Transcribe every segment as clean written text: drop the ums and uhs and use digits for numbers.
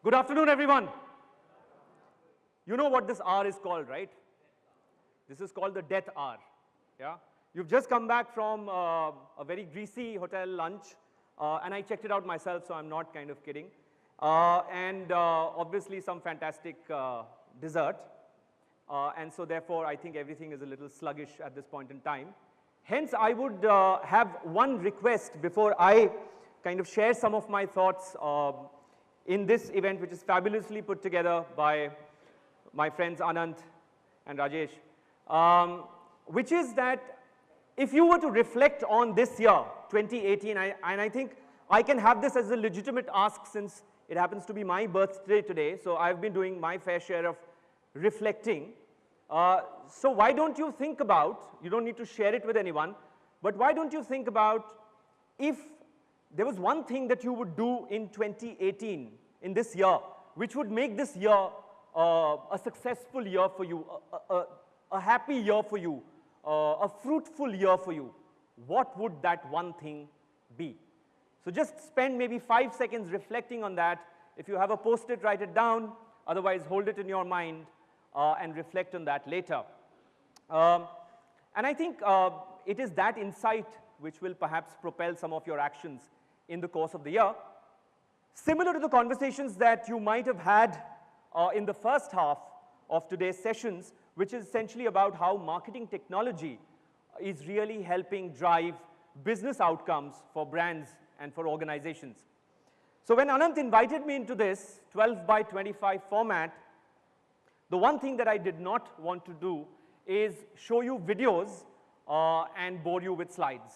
Good afternoon, everyone. You know what this hour is called, right? This is called the death hour. Yeah? You've just come back from a very greasy hotel lunch, and I checked it out myself, so I'm not kind of kidding. And obviously some fantastic dessert. And so therefore, I think everything is a little sluggish at this point in time. Hence, I would have one request before I kind of share some of my thoughts in this event, which is fabulously put together by my friends Anant and Rajesh, which is that if you were to reflect on this year, 2018, and I think I can have this as a legitimate ask since it happens to be my birthday today, so I've been doing my fair share of reflecting. So why don't you think about, you don't need to share it with anyone, but why don't you think about if there was one thing that you would do in 2018, in this year, which would make this year a successful year for you, a happy year for you, a fruitful year for you, what would that one thing be? So just spend maybe 5 seconds reflecting on that. If you have a post-it, write it down. Otherwise, hold it in your mind and reflect on that later. And I think it is that insight which will perhaps propel some of your actions in the course of the year. Similar to the conversations that you might have had in the first half of today's sessions, which is essentially about how marketing technology is really helping drive business outcomes for brands and for organizations. So when Anant invited me into this 12 by 25 format, the one thing that I did not want to do is show you videos and bore you with slides.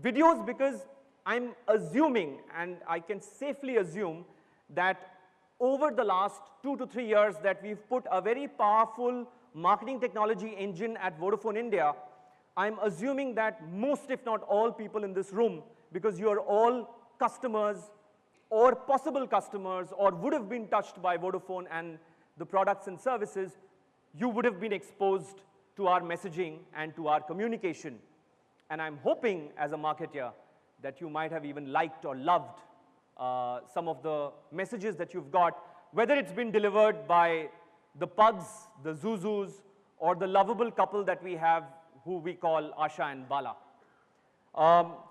Videos because I'm assuming, and I can safely assume, that over the last 2 to 3 years that we've put a very powerful marketing technology engine at Vodafone India, I'm assuming that most, if not all, people in this room, because you are all customers or possible customers or would have been touched by Vodafone and the products and services, you would have been exposed to our messaging and to our communication. And I'm hoping, as a marketer, that you might have even liked or loved some of the messages that you've got, whether it's been delivered by the pugs, the Zuzus, or the lovable couple that we have, who we call Asha and Bala.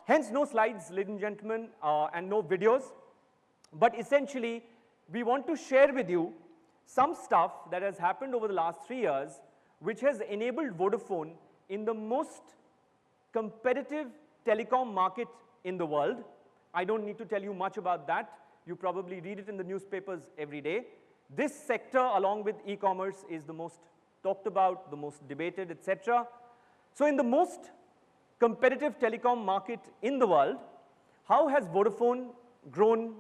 Hence, no slides, ladies and gentlemen, and no videos. But essentially, we want to share with you some stuff that has happened over the last 3 years, which has enabled Vodafone in the most competitive telecom market in the world. I don't need to tell you much about that. You probably read it in the newspapers every day. This sector, along with e-commerce, is the most talked about, the most debated, etc. So in the most competitive telecom market in the world, how has Vodafone grown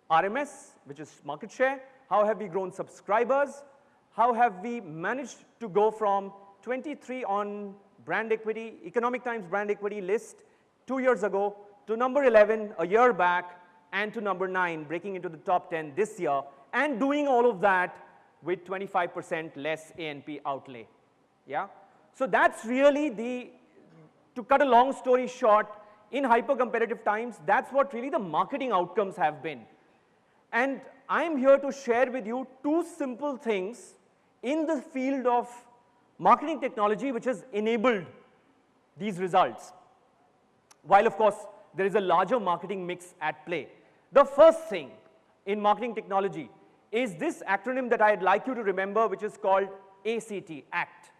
RMS, which is market share? How have we grown subscribers? How have we managed to go from 23 on brand equity, Economic Times brand equity list 2 years ago, to number 11 a year back, and to number 9, breaking into the top 10 this year, and doing all of that with 25% less A&P outlay. Yeah? So that's really to cut a long story short, in hyper-competitive times, that's what really the marketing outcomes have been. And I'm here to share with you 2 simple things in the field of marketing technology which has enabled these results. While, of course, there is a larger marketing mix at play. The first thing in marketing technology is this acronym that I'd like you to remember, which is called ACT, ACT.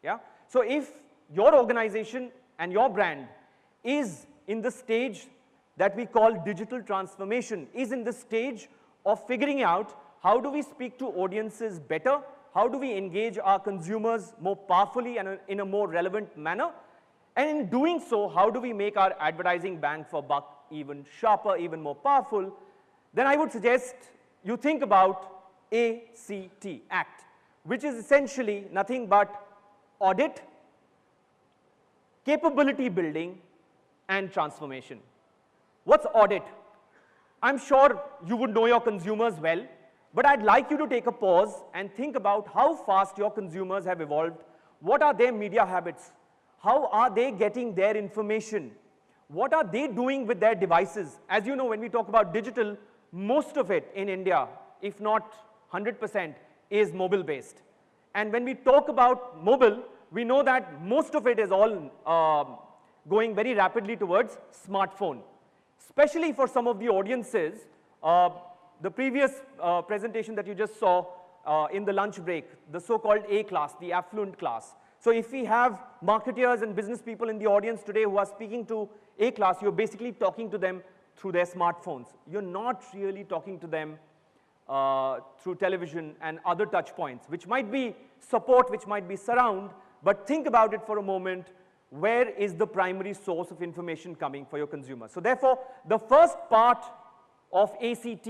Yeah? So if your organization and your brand is in the stage that we call digital transformation, is in the stage of figuring out how do we speak to audiences better, how do we engage our consumers more powerfully and in a more relevant manner, and in doing so, how do we make our advertising bang for buck even sharper, even more powerful, then I would suggest you think about ACT, ACT, which is essentially nothing but audit, capability building, and transformation. What's audit? I'm sure you would know your consumers well, but I'd like you to take a pause and think about how fast your consumers have evolved. What are their media habits? How are they getting their information? What are they doing with their devices? As you know, when we talk about digital, most of it in India if not 100%, is mobile-based. And when we talk about mobile, we know that most of it is all going very rapidly towards smartphone. Especially for some of the audiences, the previous presentation that you just saw in the lunch break, the so-called A class, the affluent class. So if we have marketeers and business people in the audience today who are speaking to A class, you're basically talking to them through their smartphones. You're not really talking to them through television and other touch points, which might be support, which might be surround, but think about it for a moment. Where is the primary source of information coming for your consumer? So therefore, the first part of ACT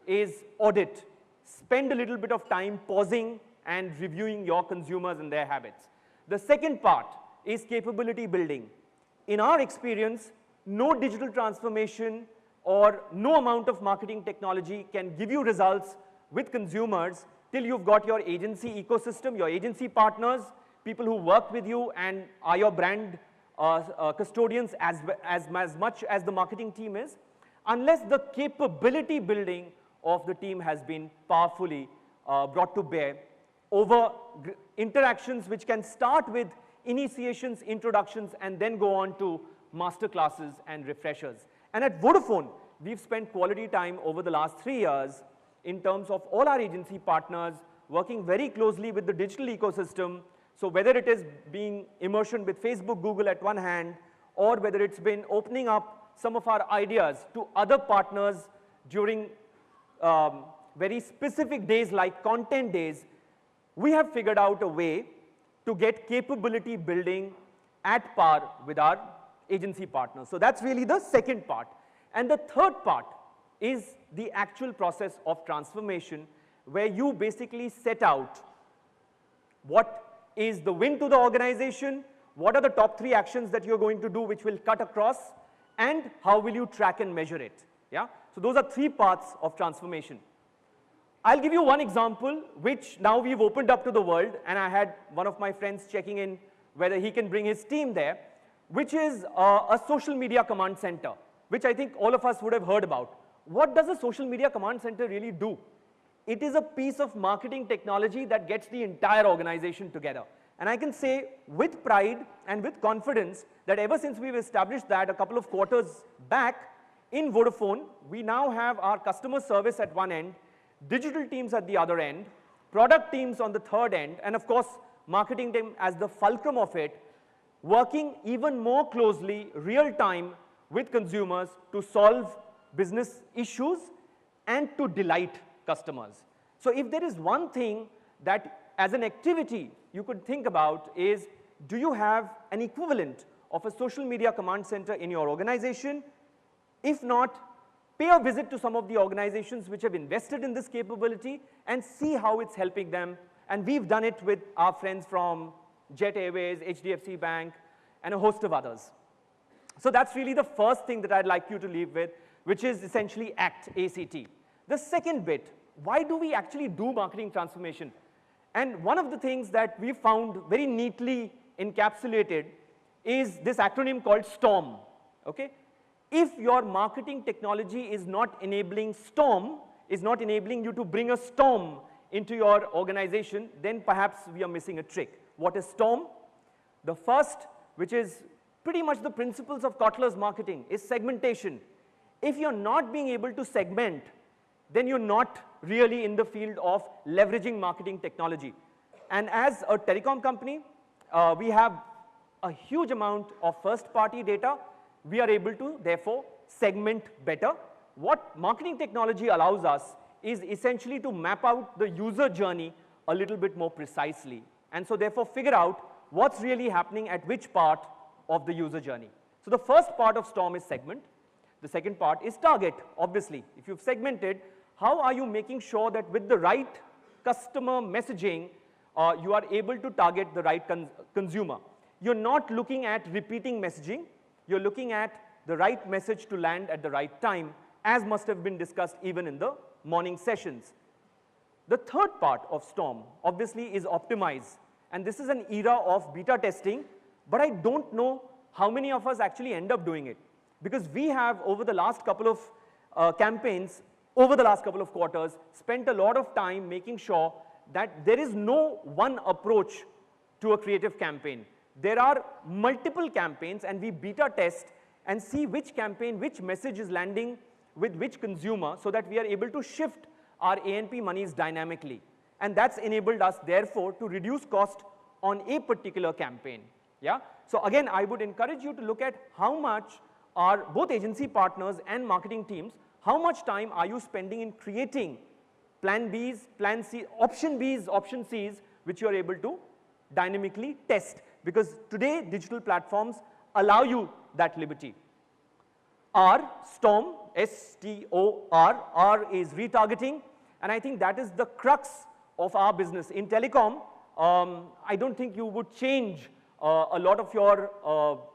is audit. Spend a little bit of time pausing and reviewing your consumers and their habits. The second part is capability building. In our experience, no digital transformation or no amount of marketing technology can give you results with consumers till you've got your agency ecosystem, your agency partners, people who work with you and are your brand custodians as much as the marketing team is, unless the capability building of the team has been powerfully brought to bear over interactions which can start with initiations, introductions, and then go on to master classes and refreshers. And at Vodafone, we've spent quality time over the last 3 years in terms of all our agency partners working very closely with the digital ecosystem. So whether it is being immersion with Facebook, Google at one hand, or whether it's been opening up some of our ideas to other partners during very specific days like content days, we have figured out a way to get capability building at par with our agency partners. So that's really the second part. And the third part is the actual process of transformation, where you basically set out what is the win to the organization, what are the top 3 actions that you're going to do which will cut across, and how will you track and measure it. Yeah? So those are 3 parts of transformation. I'll give you one example which now we've opened up to the world, and I had one of my friends checking in whether he can bring his team there, which is a social media command center, which I think all of us would have heard about. What does a social media command center really do? It is a piece of marketing technology that gets the entire organization together. And I can say with pride and with confidence that ever since we've established that a couple of quarters back in Vodafone, we now have our customer service at one end, digital teams at the other end, product teams on the third end, and of course, marketing team as the fulcrum of it, working even more closely, real time, with consumers to solve business issues and to delight customers. So if there is one thing that as an activity you could think about is, do you have an equivalent of a social media command center in your organization? If not, pay a visit to some of the organizations which have invested in this capability and see how it's helping them. And we've done it with our friends from Jet Airways, HDFC Bank, and a host of others. So that's really the first thing that I'd like you to leave with, which is essentially ACT, ACT. The second bit, why do we actually do marketing transformation? And one of the things that we found very neatly encapsulated is this acronym called STORM, okay? If your marketing technology is not enabling STORM, is not enabling you to bring a storm into your organization, then perhaps we are missing a trick. What is STORM? The first, which is pretty much the principles of Kotler's marketing, is segmentation. If you're not being able to segment, then you're not really in the field of leveraging marketing technology. And as a telecom company, we have a huge amount of first-party data. We are able to, therefore, segment better. What marketing technology allows us is essentially to map out the user journey a little bit more precisely. And so, therefore, figure out what's really happening at which part of the user journey. So the first part of STORM is segment. The second part is target, obviously. If you've segmented, how are you making sure that with the right customer messaging, you are able to target the right consumer? You're not looking at repeating messaging. You're looking at the right message to land at the right time, as must have been discussed even in the morning sessions. The third part of STORM, obviously, is optimize. And this is an era of beta testing, but I don't know how many of us actually end up doing it. Because we have, over the last couple of campaigns, over the last couple of quarters, spent a lot of time making sure that there is no one approach to a creative campaign. There are multiple campaigns, and we beta test and see which campaign, which message is landing with which consumer, so that we are able to shift our A&P monies dynamically. And that's enabled us, therefore, to reduce cost on a particular campaign. Yeah? So again, I would encourage you to look at how much are both agency partners and marketing teams, how much time are you spending in creating plan Bs, plan C, option Bs, option Cs, which you are able to dynamically test. Because today, digital platforms allow you that liberty. R, Storm, S-T-O-R, R is retargeting, and I think that is the crux of our business. In telecom, I don't think you would change a lot of your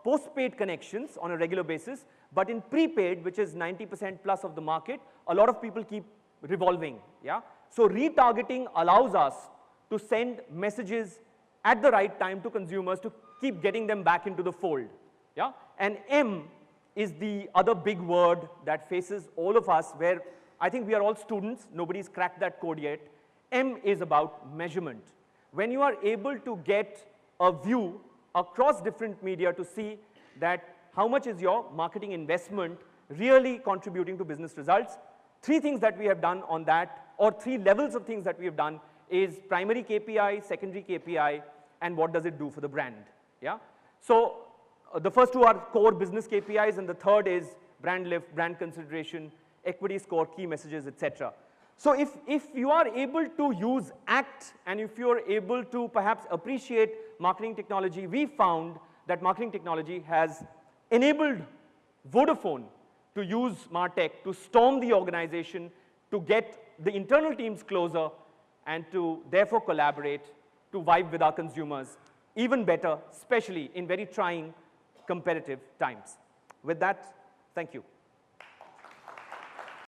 postpaid connections on a regular basis, but in prepaid, which is 90% plus of the market, a lot of people keep revolving. Yeah? So retargeting allows us to send messages at the right time to consumers to keep getting them back into the fold. Yeah? And M is the other big word that faces all of us, where I think we are all students, nobody's cracked that code yet. M is about measurement. When you are able to get a view across different media to see that how much is your marketing investment really contributing to business results, three things that we have done on that, or three levels of things that we have done, is primary KPI, secondary KPI, and what does it do for the brand. Yeah? So the first two are core business KPIs, and the third is brand lift, brand consideration, equity score, key messages, etc. So if you are able to use ACT, and if you are able to perhaps appreciate marketing technology, we found that marketing technology has enabled Vodafone to use Martech to storm the organization, to get the internal teams closer, and to therefore collaborate, to vibe with our consumers even better, especially in very trying competitive times. With that, thank you.